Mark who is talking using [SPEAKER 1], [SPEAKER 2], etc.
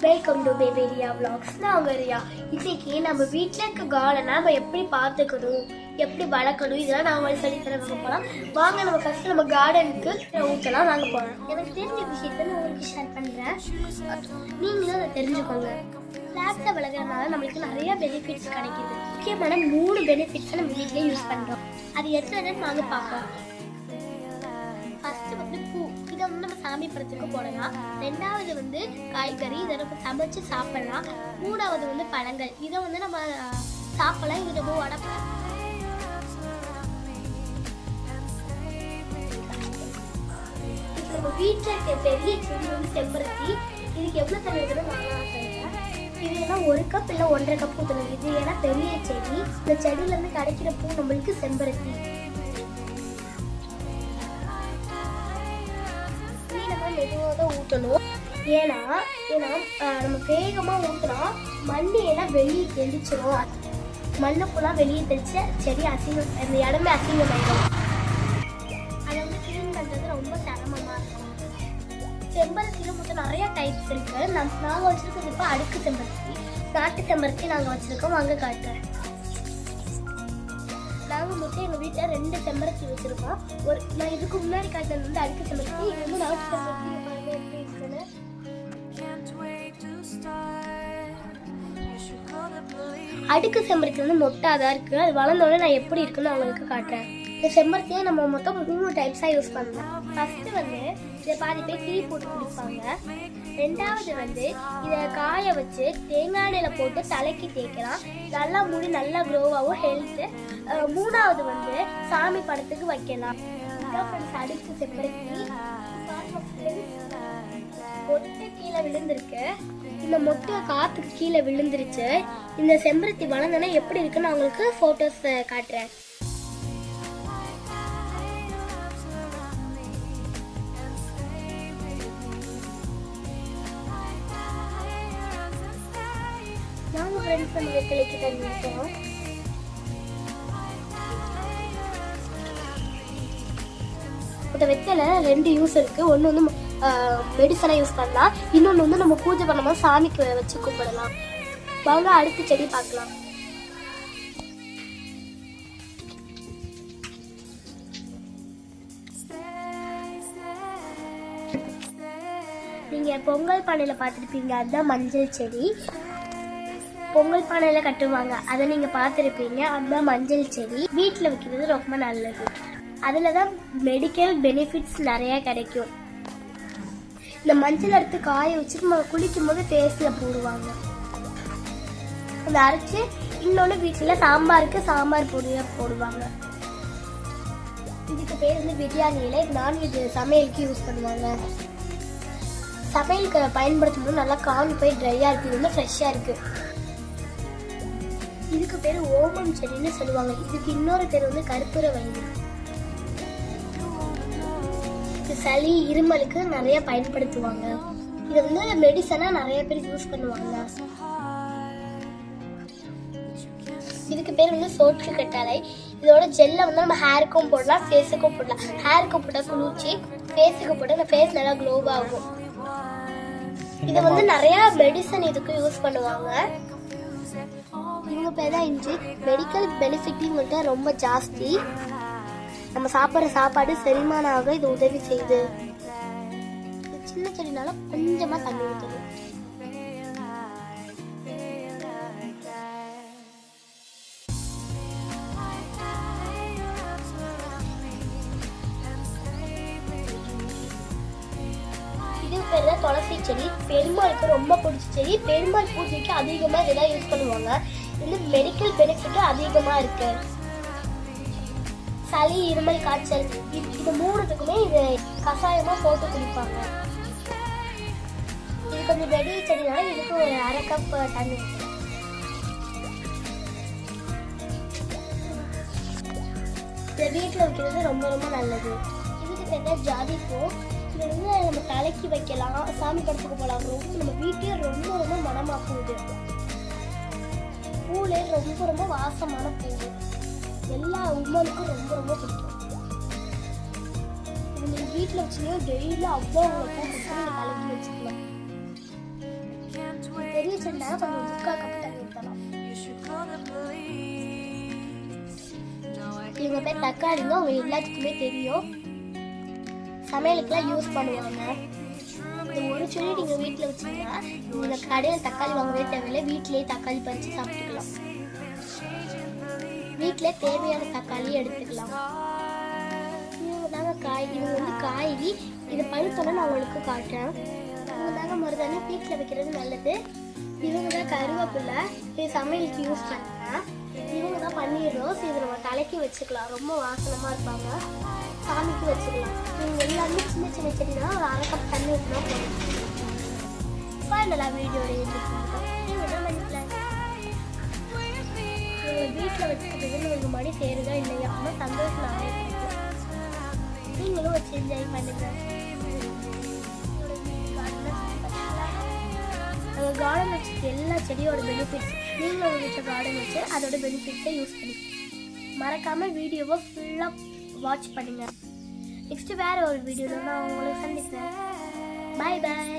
[SPEAKER 1] Welcome to baby Riya vlogs. நான் உங்க ரியா. இன்னைக்கு நம்ம வீட்டில் இருக்க கார்டனை நம்ம எப்படி பார்த்துக்கணும், எப்படி வளர்க்கணும், இதெல்லாம் நான் உங்களுக்கு சொல்லி தர போகலாம். வாங்க நம்ம ஃபர்ஸ்ட் நம்ம கார்டனுக்கு ஊற்றலாம் வாங்க போகலாம். எனக்கு தெரிஞ்ச விஷயத்த நான் உங்களுக்கு ஷேர் பண்ணுறேன், நீங்களும் அதை தெரிஞ்சுக்கோங்க. பிளான்ட்டை வளர்க்குறதுனால நம்மளுக்கு நிறைய பெனிஃபிட்ஸ் கிடைக்கிது. முக்கியமான 3 பெனிஃபிட்ஸை நம்ம வீட்டிலே யூஸ் பண்ணுறோம். அது என்னன்னு வாங்க பார்க்கலாம். ஃபர்ஸ்ட் வந்து பூ, இதை வந்து நம்ம சாமி படத்துக்கு போடலாம். ரெண்டாவது வந்து காய்கறி, இதை நம்ம சமைச்சு சாப்பிடலாம். மூணாவது வந்து பழங்கள், இதை வந்து நம்ம சாப்பிடலாம். இது ரொம்ப உடம்பு நம்ம வீட்டில் இருக்க பெரிய செடி வந்து செம்பருத்தி. இதுக்கு எவ்வளோ தண்ணி ஊற்றணும் நான் சொல்கிறேன். இது ஏன்னா 1 கப் இல்லை 1.5 கப் ஊற்றணும். இது ஏன்னா பெரிய செடி. இந்த செடியிலேருந்து கிடைக்கிற பூ நம்மளுக்கு செம்பருத்தி. மெதுவாக தான் ஊற்றணும். ஏன்னா நம்ம வேகமாக ஊற்றினா மண் எல்லாம் வெளியே தெளிச்சிடும். மண்ணுக்குலாம் வெளியே தெளிச்சு செடி அசிங்கம், அந்த இடமே அசிங்கமாயிடும். அதை வந்து கிளீன் பண்ணுறது ரொம்ப சிரமமாக இருக்கும். செம்பருத்தியில் மொத்தம் நிறைய டைப்ஸ் இருக்குது. நாங்கள் வச்சுருக்கிறது இப்போ அடுக்கு செம்பருத்தி, நாட்டு செம்பருத்தி நாங்கள் வச்சுருக்கோம். வாங்க காட்டுறேன். நாங்கள் மொத்தம் எங்கள் வீட்டில் 2 செம்பருத்தி வச்சுருக்கோம். நான் இதுக்கு முன்னாடி காட்டினது வந்து அடுக்கு செம்பருத்தி, இது வந்து நாட்டு செம்பருத்தி. அடுக்கு செம்பருத்தி வந்து மொட்டாதான் இருக்கு. அது வளர்ந்தோடனே நான் எப்படி இருக்குன்னு அவங்களுக்கு காட்டுறேன். இந்த செம்பருத்தியை நம்ம மொத்தம் 3 டைப்ஸாக யூஸ் பண்ணலாம். ஃபர்ஸ்ட் வந்து இதை பாதி பேர் டீ போட்டு குடிப்பாங்க. ரெண்டாவது வந்து இதை காய வச்சு தேங்காய் எண்ணெயில் போட்டு தலைக்கு தேய்க்கலாம். நல்லா முடி நல்லா க்ரோவாகவும் ஹெல்த்து. மூணாவது வந்து சாமி படத்துக்கு வைக்கலாம். அடுக்கு செம்பருத்தி மொட்டை கீழே விழுந்திருக்கு. இந்த மொட்டை காத்துக்கு கீழே விழுந்துருச்சு. இந்த செம்பருத்தி வளர்ந்தோன்னா எப்படி இருக்குன்னு அவங்களுக்கு போட்டோஸ் காட்டுறேன். நாங்க ஃப்ரெண்ட்ஸ் நம்ம வெத்தலைக்கு தண்ணி ஊற்றுவோம். இந்த வெத்தலை 2 யூஸ் இருக்கு. ஒன்று வந்து மெடிசனாக யூஸ் பண்ணலாம், இன்னொன்று வந்து நம்ம பூஜை பண்ணும்போது சாமிக்கு வச்சு கும்பிடலாம். வாங்க அடுத்த செடி பார்க்கலாம். நீங்கள் பொங்கல் பானையில் பார்த்துருப்பீங்க, அதுதான் மஞ்சள் செடி. பொங்கல் பானையில் கட்டுவாங்க, அதை நீங்கள் பார்த்துருப்பீங்க, அதுதான் மஞ்சள் செடி. வீட்டில் வைக்கிறது ரொம்ப நல்லது. அதில் தான் மெடிக்கல் பெனிஃபிட்ஸ் நிறையா கிடைக்கும். இந்த மஞ்சள் எடுத்து காய வச்சு நம்ம குளிக்கும் போது ஃபேஸில் போடுவாங்க. அதை அரைச்சி இன்னொன்று வீட்டில் சாம்பாருக்கு சாம்பார் பொடியாக போடுவாங்க. இதுக்கு பேர் வந்து பிரியாணியில். இது நான்வெஜ் சமையலுக்கு யூஸ் பண்ணுவாங்க. சமையலுக்கு பயன்படுத்தும் போது நல்லா காஞ்சி போய் ட்ரையாக இருக்குது, ரொம்ப ஃப்ரெஷ்ஷாக இருக்குது. இதுக்கு பேர் ஓமம் செடின்னு சொல்லுவாங்க. இதுக்கு இன்னொரு பேர் வந்து கற்பூர வள்ளி. சளி இருமலுக்கு நிறைய பயன்படுத்துவாங்க. இது வந்து மெடிசனா நிறைய பேர் யூஸ் பண்ணுவாங்க. இதுக்கு பேர் வந்து சோற்று கட்டாழை. இதோட ஜெல்லை வந்து நம்ம ஹேருக்கும் போடலாம், ஃபேஸுக்கும் போடலாம். ஹேருக்கு போட்டால் குளிர்ச்சி, ஃபேஸுக்கு போட்டால் அந்த ஃபேஸ் நல்லா க்ளோவ் ஆகும். இதை வந்து நிறைய மெடிசன் இதுக்கு யூஸ் பண்ணுவாங்க. இவங்க பேர் தான் இஞ்சி. மெடிக்கல் பெனிஃபிட்டும் வந்து ரொம்ப ஜாஸ்தி. நம்ம சாப்பிட்ற சாப்பாடு செரிமானம் ஆக இது உதவி செய்யுது. சின்ன செடினால கொஞ்சமா தண்ணி ஊற்றணும். இது பேர் தான் துளசி செடி. பெருமாளுக்கு ரொம்ப பிடிச்ச செடி. பெருமாள் பூஜைக்கு அதிகமாக இதெல்லாம் யூஸ் பண்ணுவாங்க. இது மெடிக்கல் பெனிஃபிட்டும் அதிகமாக இருக்கு. சளி இருமல் காய்ச்சல் இது 3த்துக்குமே இது கஷாயமா போட்டு குடிப்பாங்க. இது கொஞ்சம் பெரிய செடினால இதுக்கு ஒரு 1/2 கப் தண்ணி. இதை வீட்டில் வைக்கிறது ரொம்ப ரொம்ப நல்லது. இதுக்கு பேர் ஜாதி பூ. இது வந்து நம்ம தலைக்கு வைக்கலாம், சாமி படத்துக்கு போகலாம். ரொம்ப நம்ம வீட்டையே ரொம்ப ரொம்ப மனமா போகுது. பூலே ரொம்ப ரொம்ப வாசமான பூ. எல்லா உமனுக்கும் ரொம்ப ரொம்ப பிடிக்கும். வீட்டில் வச்சுன்னா டெய்லி அவ்வளோ தலைக்கு வச்சுக்கலாம். பெரிய செடினா கொஞ்சம் 3/4 கப் தண்ணி ஊற்றலாம். இவங்க பேர் தக்காளிங்க, அவங்க எல்லாத்துக்குமே தெரியும், சமையலுக்குலாம் யூஸ் பண்ணுவாங்க. இந்த ஒரு செடி நீங்கள் வீட்டில் வச்சிங்கன்னா இந்த கடையில் தக்காளி வாங்கவே தேவையில்லை, வீட்டிலேயே தக்காளி பறித்து சாப்பிட்டுக்கலாம். வீட்டிலே தேவையான தக்காளி எடுத்துக்கலாம். இவங்க தாங்க இவங்க வந்து காய்கறி. இதை பழுத்தோன்னு நான் உங்களுக்கு காட்டுறேன். இவங்க தாங்க மருதாணி வீட்டில் வைக்கிறது நல்லது. இவங்க தான் கருவேப்பிலை, இது சமையலுக்கு யூஸ் பண்ணுறேன். இவங்க தான் பன்னீர் ரோஸ், இது நம்ம தலைக்கு வச்சுக்கலாம், ரொம்ப வாசனமாக இருப்பாங்க, சாமிக்கு வச்சுக்கலாம். இவங்க எல்லாருமே சின்ன சின்ன செடி தான், ஒரு 1/2 கப் தண்ணி ஊற்றினா போதும். ஃபைனலாக வீடியோட வீட்டில் வச்சுக்கிறது ஒரு மணி சேருதா இல்லையா ஆனால் சந்தோஷம் நிறைய கிடைக்கும். நீங்களும் வச்சு என்ஜாய் பண்ணுங்க. நம்ம கார்டன் வச்சுக்க எல்லா செடியோட பெனிஃபிட்ஸ் நீங்களும் உங்கள் வீட்டில் கார்டன் வச்சு அதோட பெனிஃபிட்ஸை யூஸ் பண்ணிக்கலாம். மறக்காமல் வீடியோவை ஃபுல்லாக வாட்ச் பண்ணுங்கள். நெக்ஸ்ட்டு வேறு ஒரு வீடியோவில் நான் உங்களை சந்திக்கிறேன். பாய் பாய்.